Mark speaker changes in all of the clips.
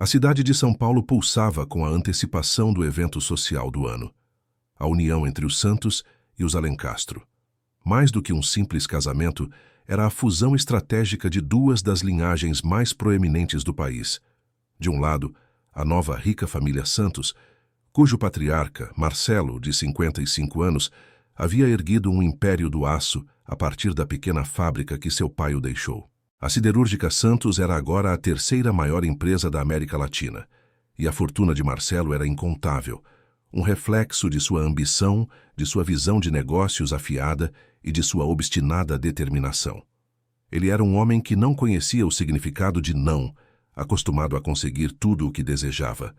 Speaker 1: A cidade de São Paulo pulsava com a antecipação do evento social do ano, a união entre os Santos e os Alencastro. Mais do que um simples casamento, era a fusão estratégica de duas das linhagens mais proeminentes do país. De um lado, a nova rica família Santos, cujo patriarca, Marcelo, de 55 anos, havia erguido um império do aço a partir da pequena fábrica que seu pai o deixou. A Siderúrgica Santos era agora a terceira maior empresa da América Latina, e a fortuna de Marcelo era incontável, um reflexo de sua ambição, de sua visão de negócios afiada e de sua obstinada determinação. Ele era um homem que não conhecia o significado de não, acostumado a conseguir tudo o que desejava.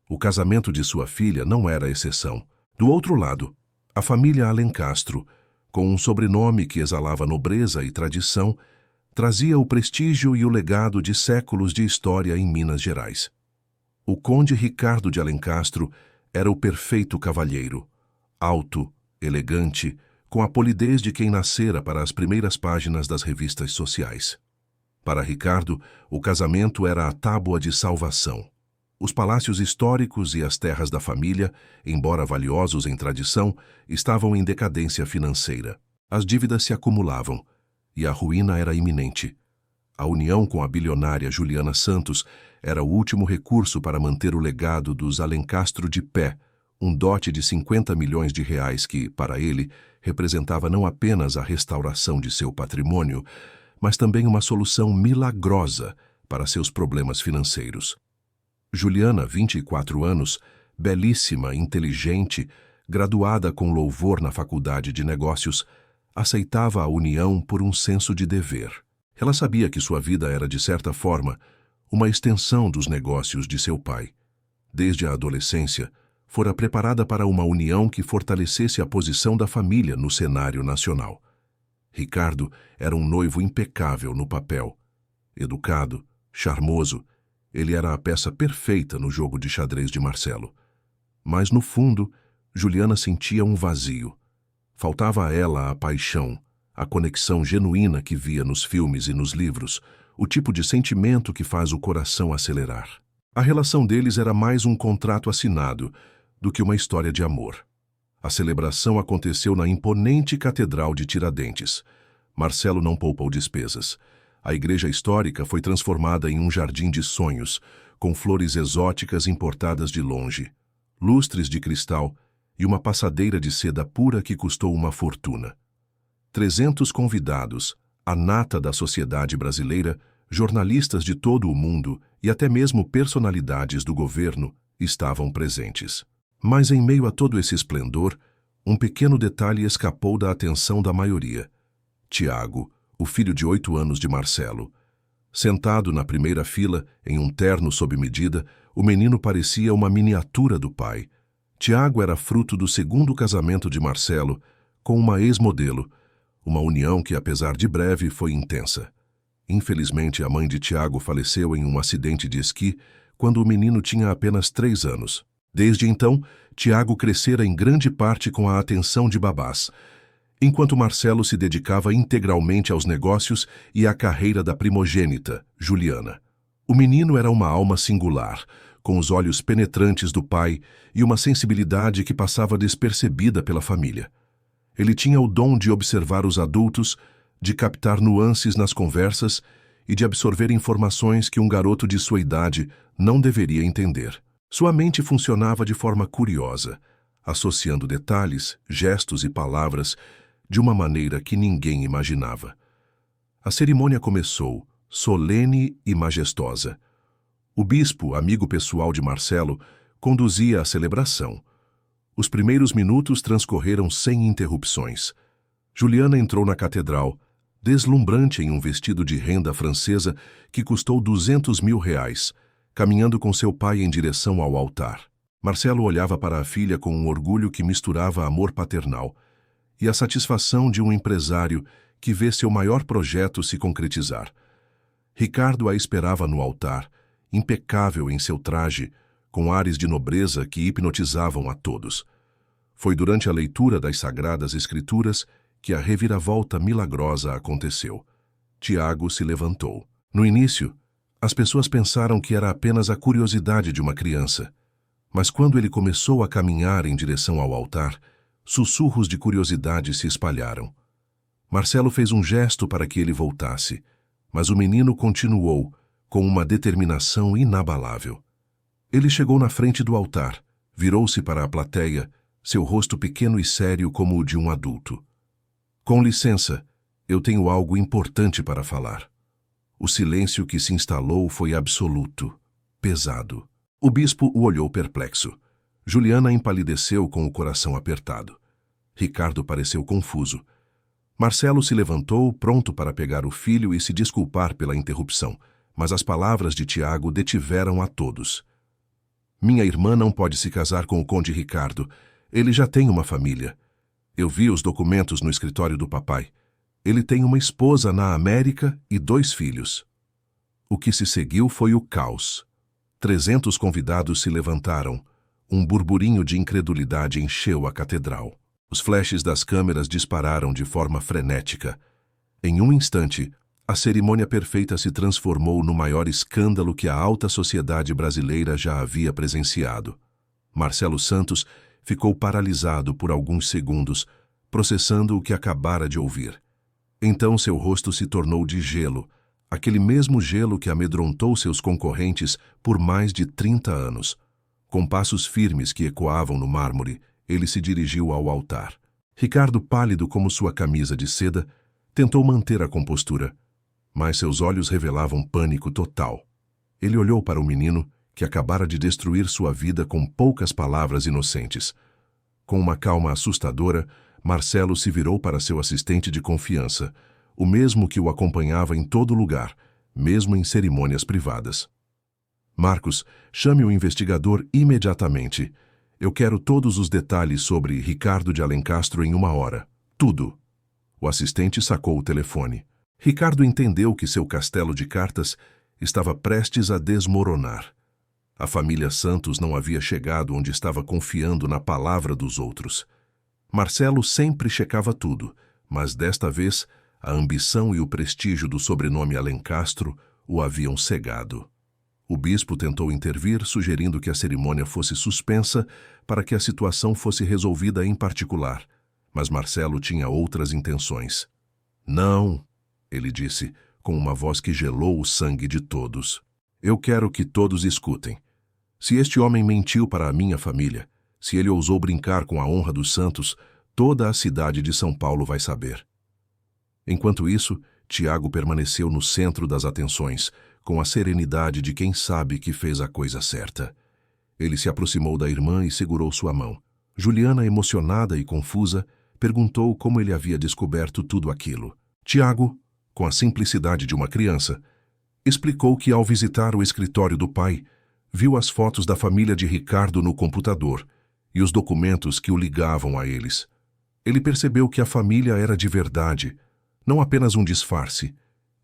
Speaker 1: O casamento de sua filha não era exceção. Do outro lado, a família Alencastro, com um sobrenome que exalava nobreza e tradição, trazia o prestígio e o legado de séculos de história em Minas Gerais. O conde Ricardo de Alencastro era o perfeito cavalheiro, alto, elegante, com a polidez de quem nascera para as primeiras páginas das revistas sociais. Para Ricardo, o casamento era a tábua de salvação. Os palácios históricos e as terras da família, embora valiosos em tradição, estavam em decadência financeira. As dívidas se acumulavam, e a ruína era iminente. A união com a bilionária Juliana Santos era o último recurso para manter o legado dos Alencastro de pé, um dote de 50 milhões de reais que, para ele, representava não apenas a restauração de seu patrimônio, mas também uma solução milagrosa para seus problemas financeiros. Juliana, 24 anos, belíssima, inteligente, graduada com louvor na Faculdade de Negócios, aceitava a união por um senso de dever. Ela sabia que sua vida era, de certa forma, uma extensão dos negócios de seu pai. Desde a adolescência, fora preparada para uma união que fortalecesse a posição da família no cenário nacional. Ricardo era um noivo impecável no papel. Educado, charmoso, ele era a peça perfeita no jogo de xadrez de Marcelo. Mas, no fundo, Juliana sentia um vazio. Faltava a ela a paixão, a conexão genuína que via nos filmes e nos livros, o tipo de sentimento que faz o coração acelerar. A relação deles era mais um contrato assinado do que uma história de amor. A celebração aconteceu na imponente Catedral de Tiradentes. Marcelo não poupou despesas. A igreja histórica foi transformada em um jardim de sonhos, com flores exóticas importadas de longe, lustres de cristal e uma passadeira de seda pura que custou uma fortuna. 300 convidados, a nata da sociedade brasileira, jornalistas de todo o mundo e até mesmo personalidades do governo estavam presentes. Mas em meio a todo esse esplendor, um pequeno detalhe escapou da atenção da maioria. Tiago, o filho de 8 anos de Marcelo. Sentado na primeira fila, em um terno sob medida, o menino parecia uma miniatura do pai. Tiago era fruto do segundo casamento de Marcelo, com uma ex-modelo, uma união que, apesar de breve, foi intensa. Infelizmente, a mãe de Tiago faleceu em um acidente de esqui quando o menino tinha apenas 3 anos. Desde então, Tiago crescera em grande parte com a atenção de babás, enquanto Marcelo se dedicava integralmente aos negócios e à carreira da primogênita, Juliana. O menino era uma alma singular, com os olhos penetrantes do pai e uma sensibilidade que passava despercebida pela família. Ele tinha o dom de observar os adultos, de captar nuances nas conversas e de absorver informações que um garoto de sua idade não deveria entender. Sua mente funcionava de forma curiosa, associando detalhes, gestos e palavras de uma maneira que ninguém imaginava. A cerimônia começou, solene e majestosa. O bispo, amigo pessoal de Marcelo, conduzia a celebração. Os primeiros minutos transcorreram sem interrupções. Juliana entrou na catedral, deslumbrante em um vestido de renda francesa que custou 200 mil reais, caminhando com seu pai em direção ao altar. Marcelo olhava para a filha com um orgulho que misturava amor paternal e a satisfação de um empresário que vê seu maior projeto se concretizar. Ricardo a esperava no altar, impecável em seu traje, com ares de nobreza que hipnotizavam a todos. Foi durante a leitura das Sagradas Escrituras que a reviravolta milagrosa aconteceu. Tiago se levantou. No início, As pessoas pensaram que era apenas a curiosidade de uma criança. Mas quando ele começou a caminhar em direção ao altar, sussurros de curiosidade se espalharam. Marcelo fez um gesto para que ele voltasse, mas o menino continuou, com uma determinação inabalável. Ele chegou na frente do altar, virou-se para a plateia, seu rosto pequeno e sério como o de um adulto. Com licença, eu tenho algo importante para falar. O silêncio que se instalou foi absoluto, pesado. O bispo o olhou perplexo. Juliana empalideceu com o coração apertado. Ricardo pareceu confuso. Marcelo se levantou, pronto para pegar o filho e se desculpar pela interrupção, mas as palavras de Tiago detiveram a todos. Minha irmã não pode se casar com o conde Ricardo. Ele já tem uma família. Eu vi os documentos no escritório do papai. Ele tem uma esposa na América e 2 filhos. O que se seguiu foi o caos. 300 convidados se levantaram. Um burburinho de incredulidade encheu a catedral. Os flashes das câmeras dispararam de forma frenética. Em um instante, a cerimônia perfeita se transformou no maior escândalo que a alta sociedade brasileira já havia presenciado. Marcelo Santos ficou paralisado por alguns segundos, processando o que acabara de ouvir. Então seu rosto se tornou de gelo, aquele mesmo gelo que amedrontou seus concorrentes por mais de 30 anos. Com passos firmes que ecoavam no mármore, ele se dirigiu ao altar. Ricardo, pálido como sua camisa de seda, tentou manter a compostura, mas seus olhos revelavam pânico total. Ele olhou para o menino, que acabara de destruir sua vida com poucas palavras inocentes. Com uma calma assustadora, Marcelo se virou para seu assistente de confiança, o mesmo que o acompanhava em todo lugar, mesmo em cerimônias privadas. Marcos, chame o investigador imediatamente. Eu quero todos os detalhes sobre Ricardo de Alencastro em 1 hora. Tudo. O assistente sacou o telefone. Ricardo entendeu que seu castelo de cartas estava prestes a desmoronar. A família Santos não havia chegado onde estava confiando na palavra dos outros. Marcelo sempre checava tudo, mas desta vez a ambição e o prestígio do sobrenome Alencastro o haviam cegado. O bispo tentou intervir, sugerindo que a cerimônia fosse suspensa para que a situação fosse resolvida em particular, mas Marcelo tinha outras intenções. Não, ele disse, com uma voz que gelou o sangue de todos. Eu quero que todos escutem. Se este homem mentiu para a minha família, se ele ousou brincar com a honra dos santos, toda a cidade de São Paulo vai saber. Enquanto isso, Tiago permaneceu no centro das atenções, com a serenidade de quem sabe que fez a coisa certa. Ele se aproximou da irmã e segurou sua mão. Juliana, emocionada e confusa, perguntou como ele havia descoberto tudo aquilo. Tiago, com a simplicidade de uma criança, explicou que ao visitar o escritório do pai, viu as fotos da família de Ricardo no computador e os documentos que o ligavam a eles. Ele percebeu que a família era de verdade, não apenas um disfarce,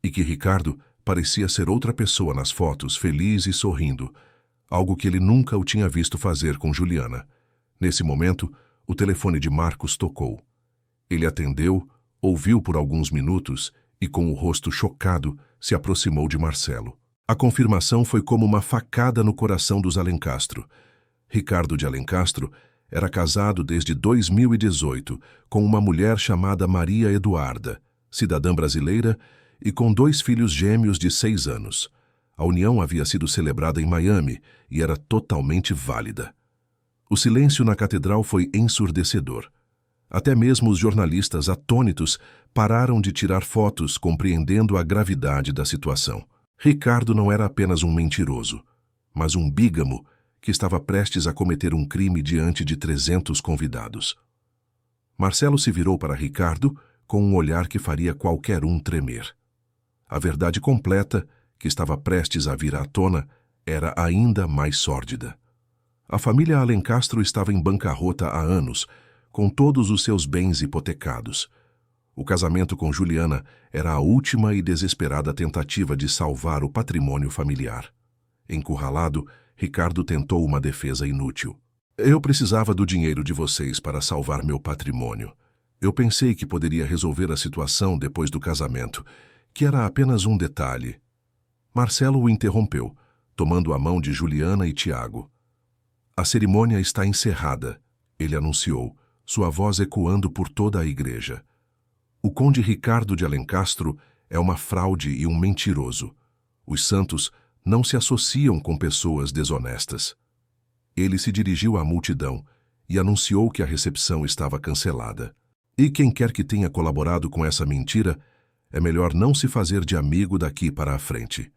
Speaker 1: e que Ricardo parecia ser outra pessoa nas fotos, feliz e sorrindo, algo que ele nunca o tinha visto fazer com Juliana. Nesse momento, o telefone de Marcos tocou. Ele atendeu, ouviu por alguns minutos e, com o rosto chocado, se aproximou de Marcelo. A confirmação foi como uma facada no coração dos Alencastro. Ricardo de Alencastro era casado desde 2018 com uma mulher chamada Maria Eduarda, cidadã brasileira, e com 2 filhos gêmeos de 6 anos. A união havia sido celebrada em Miami e era totalmente válida. O silêncio na catedral foi ensurdecedor. Até mesmo os jornalistas atônitos pararam de tirar fotos, compreendendo a gravidade da situação. Ricardo não era apenas um mentiroso, mas um bígamo que estava prestes a cometer um crime diante de 300 convidados. Marcelo se virou para Ricardo com um olhar que faria qualquer um tremer. A verdade completa, que estava prestes a vir à tona, era ainda mais sórdida. A família Alencastro estava em bancarrota há anos, com todos os seus bens hipotecados. O casamento com Juliana era a última e desesperada tentativa de salvar o patrimônio familiar. Encurralado, Ricardo tentou uma defesa inútil. Eu precisava do dinheiro de vocês para salvar meu patrimônio. Eu pensei que poderia resolver a situação depois do casamento, que era apenas um detalhe. Marcelo o interrompeu, tomando a mão de Juliana e Tiago. A cerimônia está encerrada, ele anunciou, sua voz ecoando por toda a igreja. O conde Ricardo de Alencastro é uma fraude e um mentiroso. Os santos não se associam com pessoas desonestas. Ele se dirigiu à multidão e anunciou que a recepção estava cancelada. E quem quer que tenha colaborado com essa mentira, é melhor não se fazer de amigo daqui para a frente.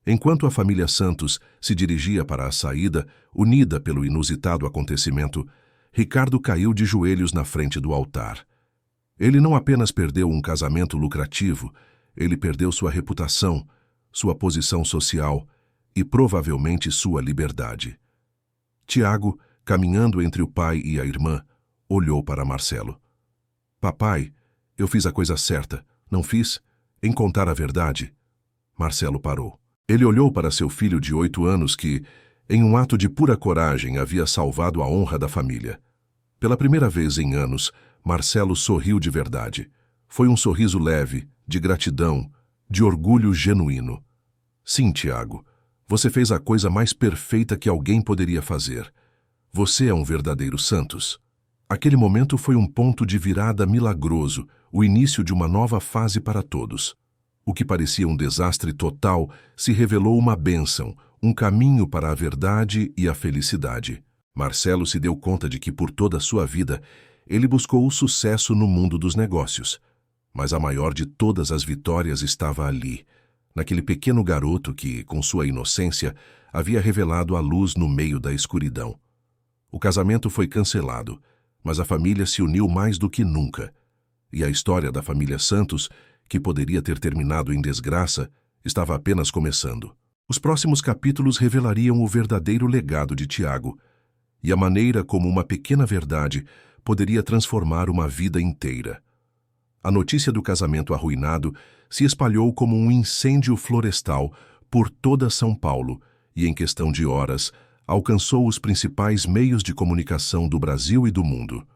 Speaker 1: Enquanto a família Santos se dirigia para a saída, unida pelo inusitado acontecimento, Ricardo caiu de joelhos na frente do altar. Ele não apenas perdeu um casamento lucrativo, ele perdeu sua reputação, sua posição social e provavelmente sua liberdade. Tiago, caminhando entre o pai e a irmã, olhou para Marcelo. Papai, eu fiz a coisa certa, não fiz? Em contar a verdade. Marcelo parou. Ele olhou para seu filho de 8 anos que, em um ato de pura coragem, havia salvado a honra da família. Pela primeira vez em anos, Marcelo sorriu de verdade. Foi um sorriso leve, de gratidão, de orgulho genuíno. Sim, Tiago, você fez a coisa mais perfeita que alguém poderia fazer. Você é um verdadeiro Santos. Aquele momento foi um ponto de virada milagroso, o início de uma nova fase para todos. O que parecia um desastre total se revelou uma bênção, um caminho para a verdade e a felicidade. Marcelo se deu conta de que por toda a sua vida ele buscou o sucesso no mundo dos negócios. Mas a maior de todas as vitórias estava ali, naquele pequeno garoto que, com sua inocência, havia revelado a luz no meio da escuridão. O casamento foi cancelado, mas a família se uniu mais do que nunca. E a história da família Santos, que poderia ter terminado em desgraça, estava apenas começando. Os próximos capítulos revelariam o verdadeiro legado de Tiago e a maneira como uma pequena verdade poderia transformar uma vida inteira. A notícia do casamento arruinado se espalhou como um incêndio florestal por toda São Paulo e, em questão de horas, alcançou os principais meios de comunicação do Brasil e do mundo.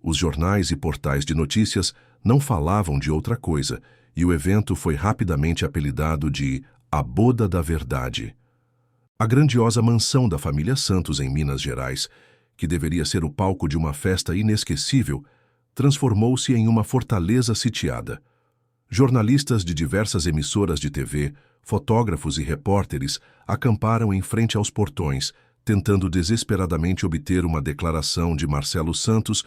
Speaker 1: Os jornais e portais de notícias não falavam de outra coisa, e o evento foi rapidamente apelidado de A Boda da Verdade. A grandiosa mansão da família Santos em Minas Gerais, que deveria ser o palco de uma festa inesquecível, transformou-se em uma fortaleza sitiada. Jornalistas de diversas emissoras de TV, fotógrafos e repórteres acamparam em frente aos portões, tentando desesperadamente obter uma declaração de Marcelo Santos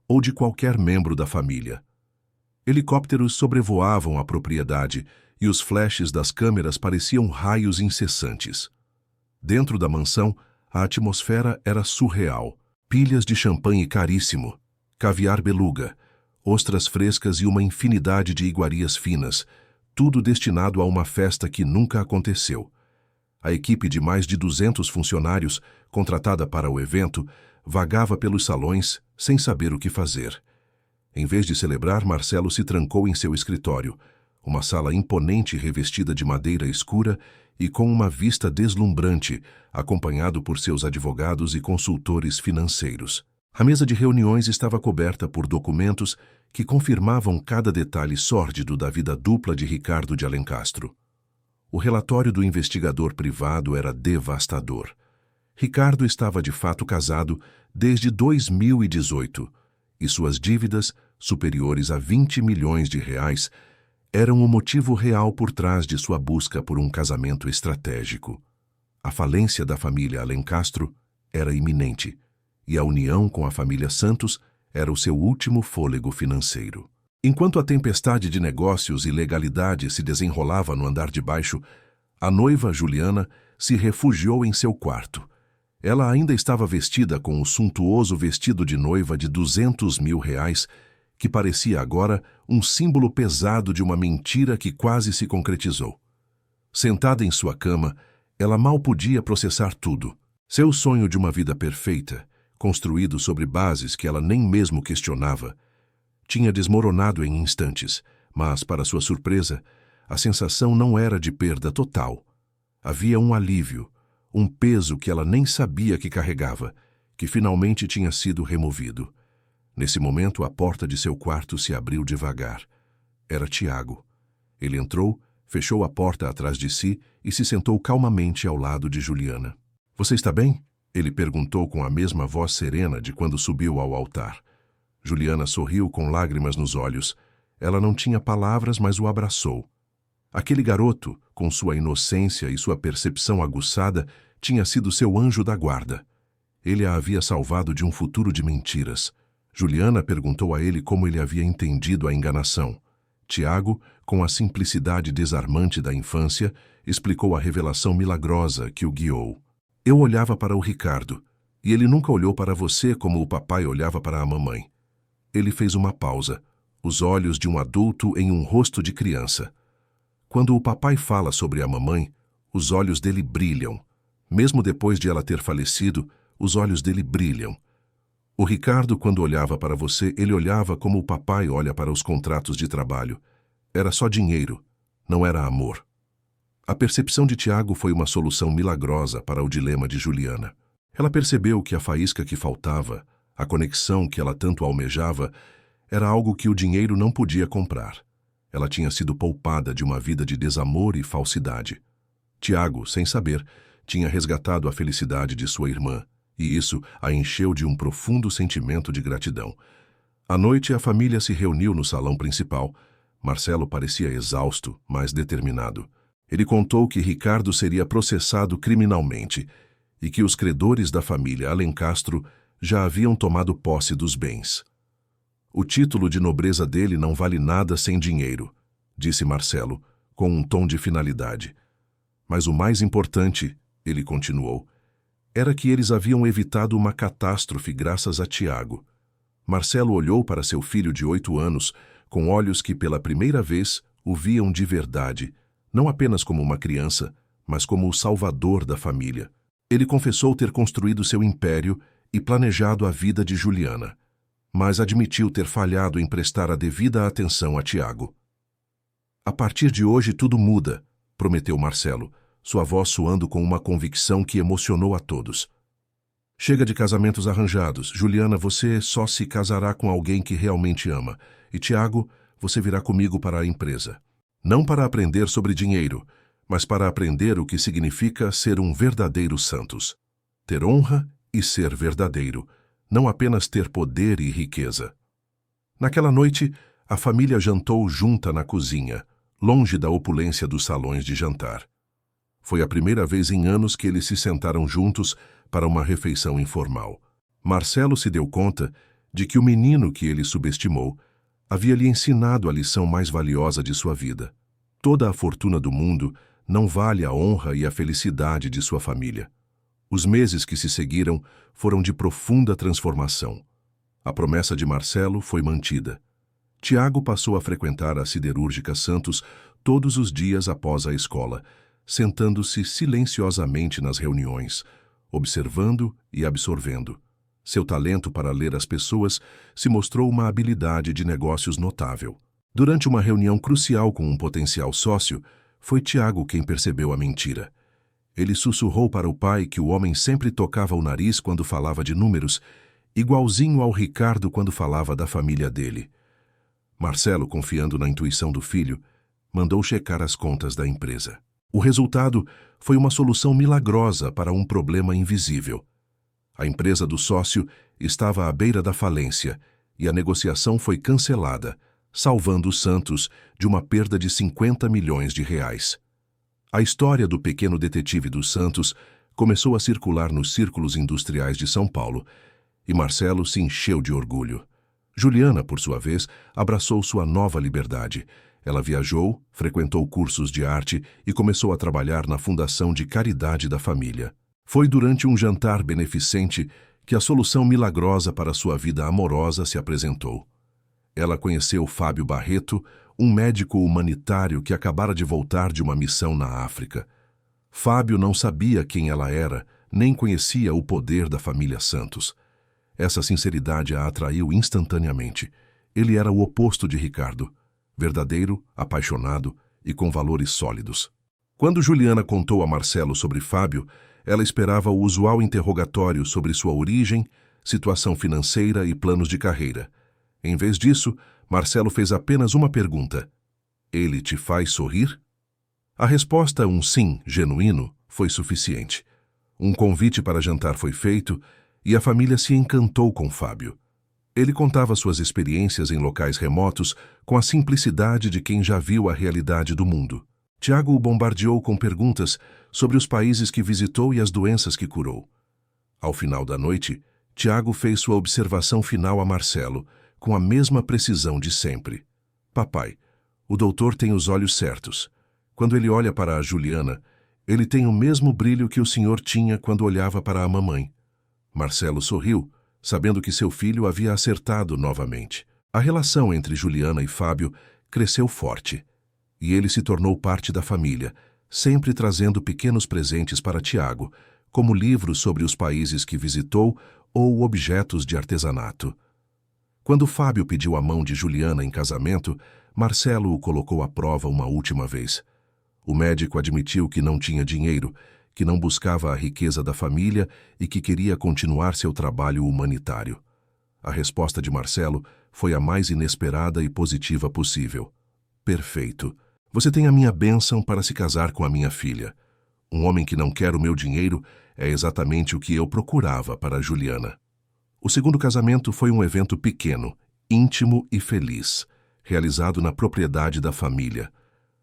Speaker 1: ou de qualquer membro da família. Helicópteros sobrevoavam a propriedade e os flashes das câmeras pareciam raios incessantes. Dentro da mansão, a atmosfera era surreal. Pilhas de champanhe caríssimo, caviar beluga, ostras frescas e uma infinidade de iguarias finas, tudo destinado a uma festa que nunca aconteceu. A equipe de mais de 200 funcionários, contratada para o evento, vagava pelos salões sem saber o que fazer. Em vez de celebrar, Marcelo se trancou em seu escritório, uma sala imponente revestida de madeira escura e com uma vista deslumbrante, acompanhado por seus advogados e consultores financeiros. A mesa de reuniões estava coberta por documentos que confirmavam cada detalhe sórdido da vida dupla de Ricardo de Alencastro. O relatório do investigador privado era devastador. Ricardo estava de fato casado desde 2018 e suas dívidas, superiores a 20 milhões de reais, eram o motivo real por trás de sua busca por um casamento estratégico. A falência da família Alencastro era iminente e a união com a família Santos era o seu último fôlego financeiro. Enquanto a tempestade de negócios e legalidade se desenrolava no andar de baixo, a noiva Juliana se refugiou em seu quarto. Ela ainda estava vestida com o suntuoso vestido de noiva de 200 mil reais, que parecia agora um símbolo pesado de uma mentira que quase se concretizou. Sentada em sua cama, ela mal podia processar tudo. Seu sonho de uma vida perfeita, construído sobre bases que ela nem mesmo questionava, tinha desmoronado em instantes, mas, para sua surpresa, a sensação não era de perda total. Havia um alívio, um peso que ela nem sabia que carregava, que finalmente tinha sido removido. Nesse momento, a porta de seu quarto se abriu devagar. Era Tiago. Ele entrou, Fechou a porta atrás de si e se sentou calmamente ao lado de Juliana. Você está bem? Ele perguntou com a mesma voz serena de quando subiu ao altar. Juliana sorriu com lágrimas nos olhos. Ela não tinha palavras, mas o abraçou. Aquele garoto, com sua inocência e sua percepção aguçada, tinha sido seu anjo da guarda. Ele a havia salvado de um futuro de mentiras. Juliana perguntou a ele como ele havia entendido a enganação. Tiago, com a simplicidade desarmante da infância, explicou a revelação milagrosa que o guiou. Eu olhava para o Ricardo, e ele nunca olhou para você como o papai olhava para a mamãe. Ele fez uma pausa, os olhos de um adulto em um rosto de criança. Quando o papai fala sobre a mamãe, os olhos dele brilham. Mesmo depois de ela ter falecido, os olhos dele brilham. O Ricardo, quando olhava para você, ele olhava como o papai olha para os contratos de trabalho. Era só dinheiro, não era amor. A percepção de Tiago foi uma solução milagrosa para o dilema de Juliana. Ela percebeu que a faísca que faltava, a conexão que ela tanto almejava, era algo que o dinheiro não podia comprar. Ela tinha sido poupada de uma vida de desamor e falsidade. Tiago, sem saber, tinha resgatado a felicidade de sua irmã, e isso a encheu de um profundo sentimento de gratidão. À noite, a família se reuniu no salão principal. Marcelo parecia exausto, mas determinado. Ele contou que Ricardo seria processado criminalmente e que os credores da família Alencastro já haviam tomado posse dos bens. O título de nobreza dele não vale nada sem dinheiro, disse Marcelo, com um tom de finalidade. Mas o mais importante, ele continuou, era que eles haviam evitado uma catástrofe graças a Tiago. Marcelo olhou para seu filho de 8 anos com olhos que pela primeira vez o viam de verdade, não apenas como uma criança, mas como o salvador da família. Ele confessou ter construído seu império e planejado a vida de Juliana, mas admitiu ter falhado em prestar a devida atenção a Tiago. A partir de hoje tudo muda, prometeu Marcelo, sua voz soando com uma convicção que emocionou a todos. Chega de casamentos arranjados. Juliana, você só se casará com alguém que realmente ama. E Tiago, você virá comigo para a empresa. Não para aprender sobre dinheiro, mas para aprender o que significa ser um verdadeiro Santos. Ter honra e ser verdadeiro, não apenas ter poder e riqueza. Naquela noite, a família jantou junta na cozinha, longe da opulência dos salões de jantar. Foi a primeira vez em anos que eles se sentaram juntos para uma refeição informal. Marcelo se deu conta de que o menino que ele subestimou havia lhe ensinado a lição mais valiosa de sua vida. Toda a fortuna do mundo não vale a honra e a felicidade de sua família. Os meses que se seguiram foram de profunda transformação. A promessa de Marcelo foi mantida. Tiago passou a frequentar a Siderúrgica Santos todos os dias após a escola, sentando-se silenciosamente nas reuniões, observando e absorvendo. Seu talento para ler as pessoas se mostrou uma habilidade de negócios notável. Durante uma reunião crucial com um potencial sócio, foi Tiago quem percebeu a mentira. Ele sussurrou para o pai que o homem sempre tocava o nariz quando falava de números, igualzinho ao Ricardo quando falava da família dele. Marcelo, confiando na intuição do filho, mandou checar as contas da empresa. O resultado foi uma solução milagrosa para um problema invisível. A empresa do sócio estava à beira da falência e a negociação foi cancelada, salvando os Santos de uma perda de 50 milhões de reais. A história do pequeno detetive dos Santos começou a circular nos círculos industriais de São Paulo e Marcelo se encheu de orgulho. Juliana, por sua vez, abraçou sua nova liberdade. Ela viajou, frequentou cursos de arte e começou a trabalhar na fundação de caridade da família. Foi durante um jantar beneficente que a solução milagrosa para sua vida amorosa se apresentou. Ela conheceu Fábio Barreto, um médico humanitário que acabara de voltar de uma missão na África. Fábio não sabia quem ela era, nem conhecia o poder da família Santos. Essa sinceridade a atraiu instantaneamente. Ele era o oposto de Ricardo, verdadeiro, apaixonado e com valores sólidos. Quando Juliana contou a Marcelo sobre Fábio, ela esperava o usual interrogatório sobre sua origem, situação financeira e planos de carreira. Em vez disso, Marcelo fez apenas uma pergunta. Ele te faz sorrir? A resposta, um sim genuíno, foi suficiente. Um convite para jantar foi feito e a família se encantou com Fábio. Ele contava suas experiências em locais remotos com a simplicidade de quem já viu a realidade do mundo. Tiago o bombardeou com perguntas sobre os países que visitou e as doenças que curou. Ao final da noite, Tiago fez sua observação final a Marcelo, com a mesma precisão de sempre. Papai, o doutor tem os olhos certos. Quando ele olha para a Juliana, ele tem o mesmo brilho que o senhor tinha quando olhava para a mamãe. Marcelo sorriu, sabendo que seu filho havia acertado novamente. A relação entre Juliana e Fábio cresceu forte, e ele se tornou parte da família, sempre trazendo pequenos presentes para Tiago, como livros sobre os países que visitou ou objetos de artesanato. Quando Fábio pediu a mão de Juliana em casamento, Marcelo o colocou à prova uma última vez. O médico admitiu que não tinha dinheiro, que não buscava a riqueza da família e que queria continuar seu trabalho humanitário. A resposta de Marcelo foi a mais inesperada e positiva possível. Perfeito. Você tem a minha bênção para se casar com a minha filha. Um homem que não quer o meu dinheiro é exatamente o que eu procurava para Juliana. O segundo casamento foi um evento pequeno, íntimo e feliz, realizado na propriedade da família.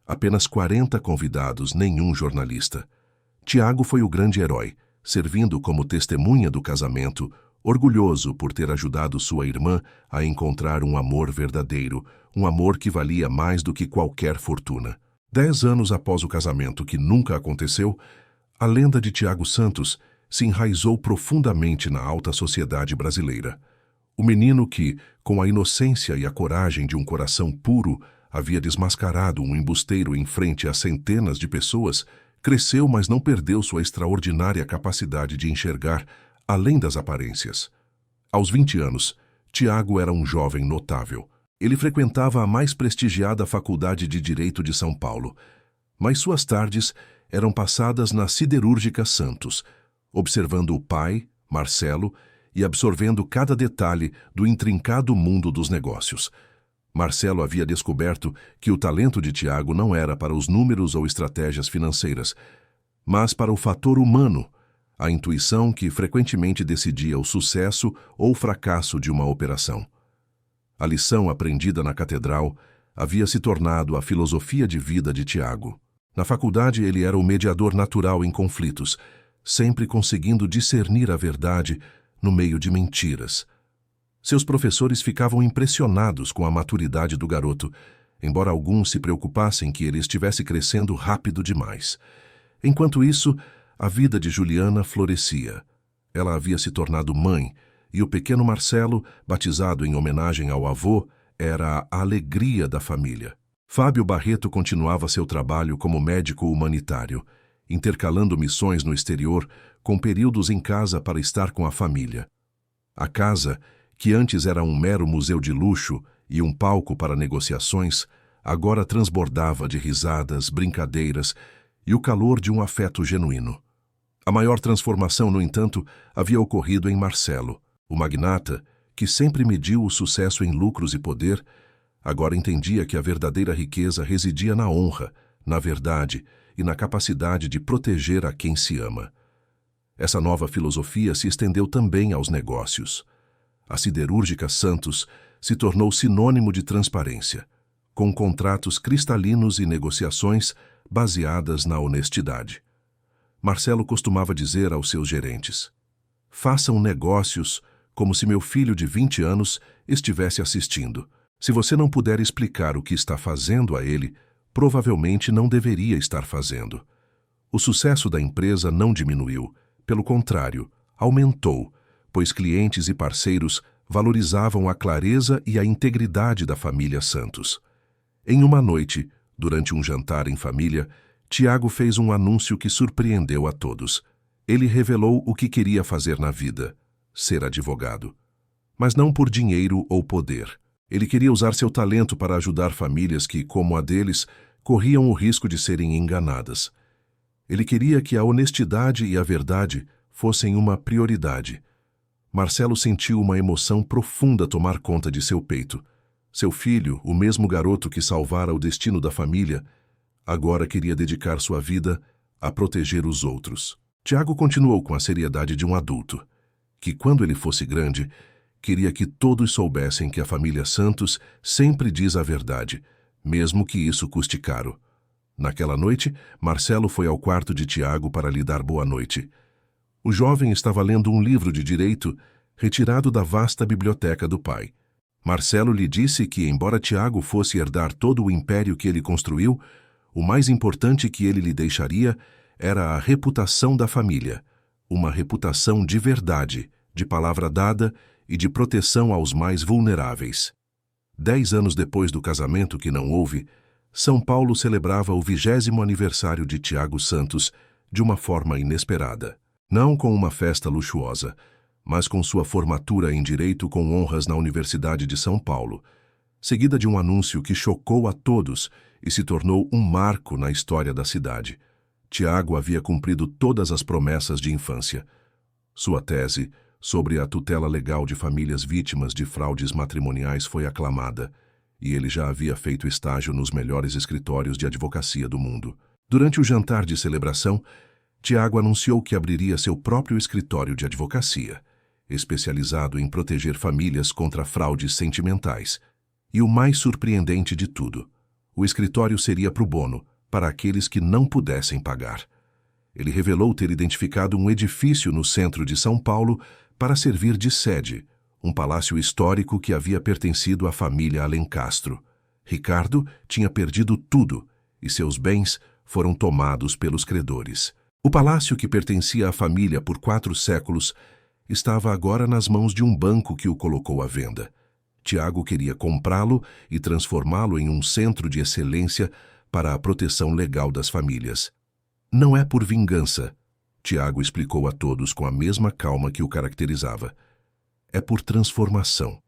Speaker 1: Apenas 40 convidados, nenhum jornalista. Tiago foi o grande herói, servindo como testemunha do casamento, orgulhoso por ter ajudado sua irmã a encontrar um amor verdadeiro, um amor que valia mais do que qualquer fortuna. 10 anos após o casamento, que nunca aconteceu, a lenda de Tiago Santos se enraizou profundamente na alta sociedade brasileira. O menino que, com a inocência e a coragem de um coração puro, havia desmascarado um embusteiro em frente a centenas de pessoas, cresceu, mas não perdeu sua extraordinária capacidade de enxergar além das aparências. Aos 20 anos, Tiago era um jovem notável. Ele frequentava a mais prestigiada Faculdade de Direito de São Paulo, mas suas tardes eram passadas na Siderúrgica Santos, observando o pai, Marcelo, e absorvendo cada detalhe do intrincado mundo dos negócios. Marcelo havia descoberto que o talento de Tiago não era para os números ou estratégias financeiras, mas para o fator humano, a intuição que frequentemente decidia o sucesso ou fracasso de uma operação. A lição aprendida na catedral havia se tornado a filosofia de vida de Tiago. Na faculdade, ele era o mediador natural em conflitos, sempre conseguindo discernir a verdade no meio de mentiras. Seus professores ficavam impressionados com a maturidade do garoto, embora alguns se preocupassem que ele estivesse crescendo rápido demais. Enquanto isso, a vida de Juliana florescia. Ela havia se tornado mãe, e o pequeno Marcelo, batizado em homenagem ao avô, era a alegria da família. Fábio Barreto continuava seu trabalho como médico humanitário, intercalando missões no exterior com períodos em casa para estar com a família. A casa, que antes era um mero museu de luxo e um palco para negociações, agora transbordava de risadas, brincadeiras e o calor de um afeto genuíno. A maior transformação, no entanto, havia ocorrido em Marcelo. O magnata, que sempre mediu o sucesso em lucros e poder, agora entendia que a verdadeira riqueza residia na honra, na verdade e na capacidade de proteger a quem se ama. Essa nova filosofia se estendeu também aos negócios. A Siderúrgica Santos se tornou sinônimo de transparência, com contratos cristalinos e negociações baseadas na honestidade. Marcelo costumava dizer aos seus gerentes: "Façam negócios como se meu filho de 20 anos estivesse assistindo. Se você não puder explicar o que está fazendo a ele, provavelmente não deveria estar fazendo." O sucesso da empresa não diminuiu, pelo contrário, aumentou, pois clientes e parceiros valorizavam a clareza e a integridade da família Santos. Em uma noite, durante um jantar em família, Tiago fez um anúncio que surpreendeu a todos. Ele revelou o que queria fazer na vida: ser advogado. Mas não por dinheiro ou poder. Ele queria usar seu talento para ajudar famílias que, como a deles, corriam o risco de serem enganadas. Ele queria que a honestidade e a verdade fossem uma prioridade. Marcelo sentiu uma emoção profunda tomar conta de seu peito. Seu filho, o mesmo garoto que salvara o destino da família, Agora queria dedicar sua vida a proteger os outros. Tiago continuou com a seriedade de um adulto, que quando ele fosse grande, queria que todos soubessem que a família Santos sempre diz a verdade, mesmo que isso custe caro. Naquela noite, Marcelo foi ao quarto de Tiago para lhe dar boa noite. O jovem estava lendo um livro de direito retirado da vasta biblioteca do pai. Marcelo lhe disse que, embora Tiago fosse herdar todo o império que ele construiu, o mais importante que ele lhe deixaria era a reputação da família, uma reputação de verdade, de palavra dada e de proteção aos mais vulneráveis. 10 anos depois do casamento que não houve, São Paulo celebrava o 20º aniversário de Tiago Santos de uma forma inesperada. Não com uma festa luxuosa, mas com sua formatura em Direito com honras na Universidade de São Paulo, seguida de um anúncio que chocou a todos e se tornou um marco na história da cidade. Tiago havia cumprido todas as promessas de infância. Sua tese sobre a tutela legal de famílias vítimas de fraudes matrimoniais foi aclamada, e ele já havia feito estágio nos melhores escritórios de advocacia do mundo. Durante o jantar de celebração, Tiago anunciou que abriria seu próprio escritório de advocacia, especializado em proteger famílias contra fraudes sentimentais. E o mais surpreendente de tudo, o escritório seria pro bono, para aqueles que não pudessem pagar. Ele revelou ter identificado um edifício no centro de São Paulo para servir de sede, um palácio histórico que havia pertencido à família Alencastro. Ricardo tinha perdido tudo e seus bens foram tomados pelos credores. O palácio que pertencia à família por 4 séculos estava agora nas mãos de um banco que o colocou à venda. Tiago queria comprá-lo e transformá-lo em um centro de excelência para a proteção legal das famílias. Não é por vingança, Tiago explicou a todos com a mesma calma que o caracterizava. É por transformação.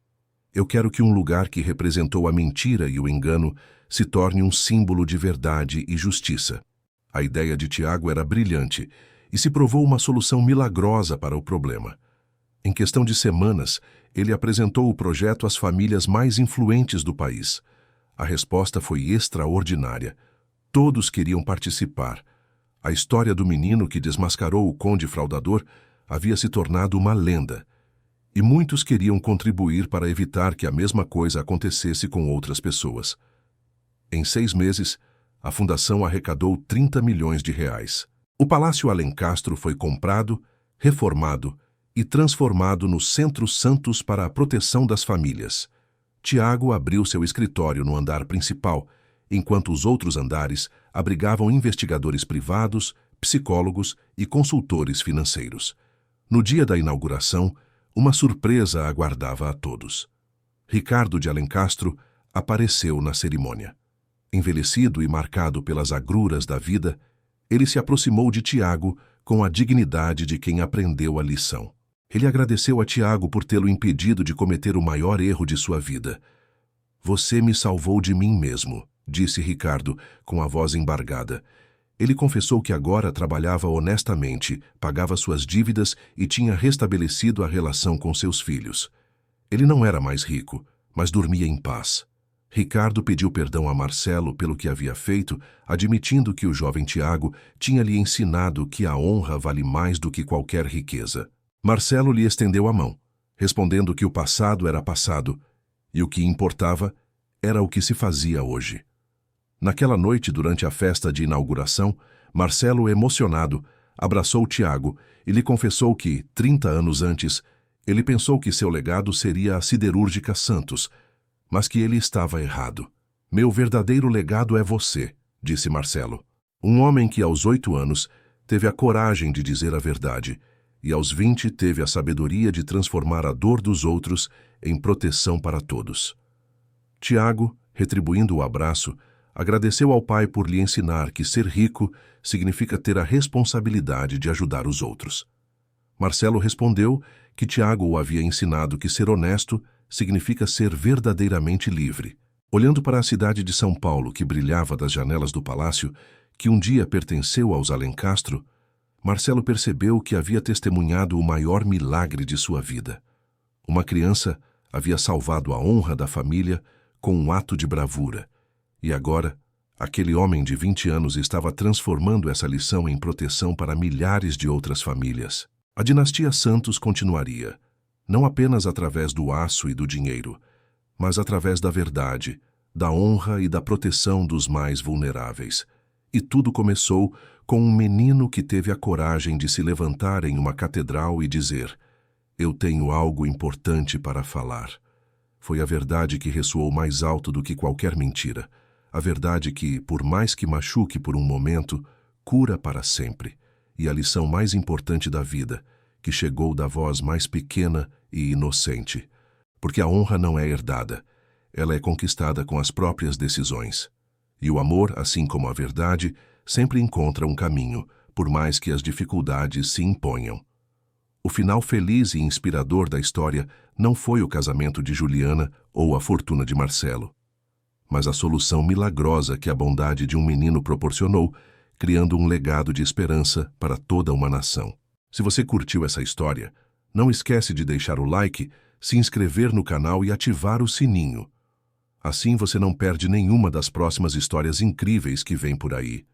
Speaker 1: Eu quero que um lugar que representou a mentira e o engano se torne um símbolo de verdade e justiça. A ideia de Tiago era brilhante e se provou uma solução milagrosa para o problema. Em questão de semanas, ele apresentou o projeto às famílias mais influentes do país. A resposta foi extraordinária. Todos queriam participar. A história do menino que desmascarou o conde fraudador havia se tornado uma lenda, e muitos queriam contribuir para evitar que a mesma coisa acontecesse com outras pessoas. Em 6 meses, a fundação arrecadou 30 milhões de reais. O Palácio Alencastro foi comprado, reformado e transformado no Centro Santos para a proteção das famílias. Tiago abriu seu escritório no andar principal, enquanto os outros andares abrigavam investigadores privados, psicólogos e consultores financeiros. No dia da inauguração, uma surpresa aguardava a todos. Ricardo de Alencastro apareceu na cerimônia. Envelhecido e marcado pelas agruras da vida, ele se aproximou de Tiago com a dignidade de quem aprendeu a lição. Ele agradeceu a Tiago por tê-lo impedido de cometer o maior erro de sua vida. "Você me salvou de mim mesmo", disse Ricardo, com a voz embargada. Ele confessou que agora trabalhava honestamente, pagava suas dívidas e tinha restabelecido a relação com seus filhos. Ele não era mais rico, mas dormia em paz. Ricardo pediu perdão a Marcelo pelo que havia feito, admitindo que o jovem Tiago tinha lhe ensinado que a honra vale mais do que qualquer riqueza. Marcelo lhe estendeu a mão, respondendo que o passado era passado e o que importava era o que se fazia hoje. Naquela noite, durante a festa de inauguração, Marcelo, emocionado, abraçou Tiago e lhe confessou que, 30 anos antes, ele pensou que seu legado seria a siderúrgica Santos, mas que ele estava errado. "Meu verdadeiro legado é você", disse Marcelo. Um homem que aos 8 anos teve a coragem de dizer a verdade e aos 20 teve a sabedoria de transformar a dor dos outros em proteção para todos. Tiago, retribuindo o abraço, agradeceu ao pai por lhe ensinar que ser rico significa ter a responsabilidade de ajudar os outros. Marcelo respondeu que Tiago o havia ensinado que ser honesto significa ser verdadeiramente livre. Olhando para a cidade de São Paulo, que brilhava das janelas do palácio, que um dia pertenceu aos Alencastro, Marcelo percebeu que havia testemunhado o maior milagre de sua vida. Uma criança havia salvado a honra da família com um ato de bravura, e agora Aquele homem de 20 anos estava transformando essa lição em proteção para milhares de outras famílias. A dinastia Santos continuaria, não apenas através do aço e do dinheiro, mas através da verdade, da honra e da proteção dos mais vulneráveis. E tudo começou com um menino que teve a coragem de se levantar em uma catedral e dizer: "Eu tenho algo importante para falar." Foi a verdade que ressoou mais alto do que qualquer mentira. A verdade que, por mais que machuque por um momento, cura para sempre. E a lição mais importante da vida, que chegou da voz mais pequena e inocente. Porque a honra não é herdada. Ela é conquistada com as próprias decisões. E o amor, assim como a verdade, sempre encontra um caminho, por mais que as dificuldades se imponham. O final feliz e inspirador da história não foi o casamento de Juliana ou a fortuna de Marcelo, mas a solução milagrosa que a bondade de um menino proporcionou, criando um legado de esperança para toda uma nação. Se você curtiu essa história, não esquece de deixar o like, se inscrever no canal e ativar o sininho. Assim você não perde nenhuma das próximas histórias incríveis que vêm por aí.